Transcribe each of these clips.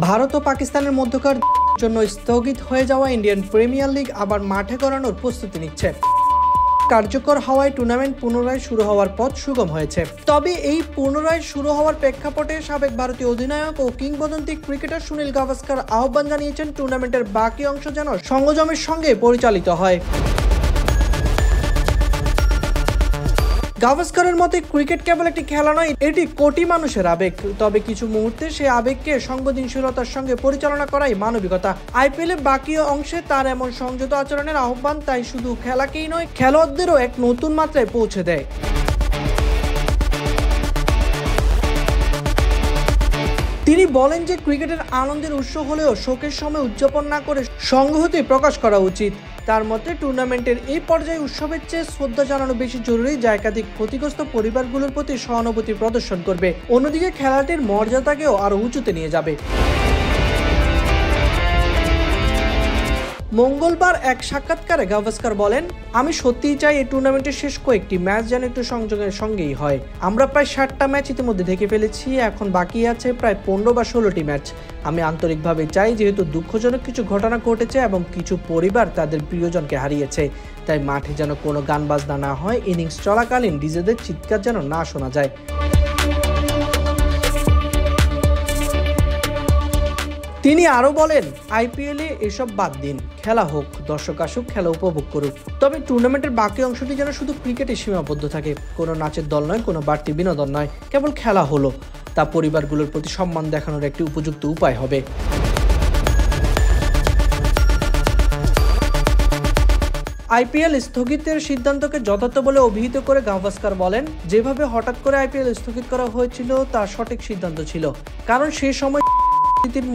ভারত ও পাকিস্তানের মধ্যকার জন্য স্থগিত হয়ে যাওয়া ইন্ডিয়ান প্রিমিয়ার লিগ আবার মাঠে গড়ানোর প্রস্তুতি নিচ্ছে। কার্যকর হওয়ায় টুর্নামেন্ট পুনরায় শুরু হওয়ার পথ সুগম হয়েছে। তবে এই পুনরায় শুরু হওয়ার প্রেক্ষাপটে সাবেক ভারতীয় অধিনায়ক ও কিংবদন্তি ক্রিকেটার সুনীল গাভাস্কার আহ্বান জানিয়েছেন টুর্নামেন্টের বাকি অংশ যেন সংযমের সঙ্গে পরিচালিত হয়। গাভাস্কারের মতে ক্রিকেট কেবল একটি খেলা নয়, এটি কোটি মানুষের আবেগ। তবে কিছু মুহূর্তে সে আবেগকে সংবেদনশীলতার সঙ্গে পরিচালনা করাই মানবিকতা। আইপিএল এর বাকি অংশে তার এমন সংযত আচরণের আহ্বান তাই শুধু খেলাকেই নয়, খেলোয়াড়দেরও এক নতুন মাত্রায় পৌঁছে দেয়। তিনি বলেন যে ক্রিকেটের আনন্দের উৎস হলেও শোকের সময় উদযাপন না করে সংহতি প্রকাশ করা উচিত। তার মতে টুর্নামেন্টের এই পর্যায়ে উৎসবের চেয়ে শ্রদ্ধা জানানো বেশি জরুরি, যা একাধিক ক্ষতিগ্রস্ত পরিবারগুলোর প্রতি সহানুভূতি প্রদর্শন করবে। অন্যদিকে খেলাটির মর্যাদাকেও আরো উঁচুতে নিয়ে যাবে। মঙ্গলবার এক সাক্ষাৎকারে গাভাস্কার বলেন, আমি সত্যিই চাই এই টুর্নামেন্টের শেষ কয়েকটি ম্যাচ যেন একটু সংযোগের সঙ্গেই হয়। আমরা প্রায় 60টা ম্যাচ ইতিমধ্যে দেখে ফেলেছি, এখন বাকি আছে প্রায় 15 বা 16টি ম্যাচ। আমি আন্তরিকভাবে চাই, যেহেতু দুঃখজনক কিছু ঘটনা ঘটেছে এবং কিছু পরিবার তাদের প্রিয়জনকে হারিয়েছে, তাই মাঠে যেন কোনো গান বাজনা না হয়, ইনিংস চলাকালীন ডিজেদের চিৎকার যেন না শোনা যায়। তিনি আরো বলেন, আইপিএলে এসব বাদ দিন, খেলা হোক, দর্শক আসুক, খেলা উপভোগ করুক। তবে টুর্নামেন্টের বাকি অংশটি যেন শুধু ক্রিকেটে সীমাবদ্ধ থাকে, কোনো নাচের দল নয়, কোনো বাড়তি বিনোদন নয়, কেবল খেলা হলো। তা পরিবারগুলোর প্রতি সম্মান দেখানোর একটি উপযুক্ত উপায় হবে। আইপিএল স্থগিতের সিদ্ধান্তকে যথার্থ বলে অভিহিত করে গাভাস্কার বলেন, যেভাবে হঠাৎ করে আইপিএল স্থগিত করা হয়েছিল তা সঠিক সিদ্ধান্ত ছিল, কারণ সেই সময়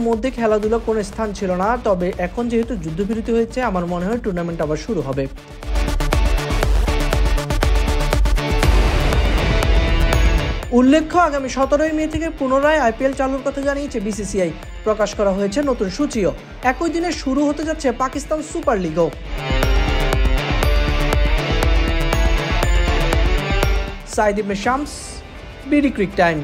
মধ্যে খেলাধুলা কোনো স্থান ছিল না। তবে এখন যেহেতু যুদ্ধবিরতি হয়েছে, আমার মনে হয় টুর্নামেন্ট আবার শুরু হবে। উল্লেখ্য, আগামী 17 মে থেকে পুনরায় আইপিএল চালুর কথা জানিয়েছে বিসিসিআই। প্রকাশ করা হয়েছে নতুন সূচিও। একই দিনে শুরু হতে যাচ্ছে পাকিস্তান সুপার লিগও। সাইদ ইবনে শামস, বিডি ক্রিক টাইম।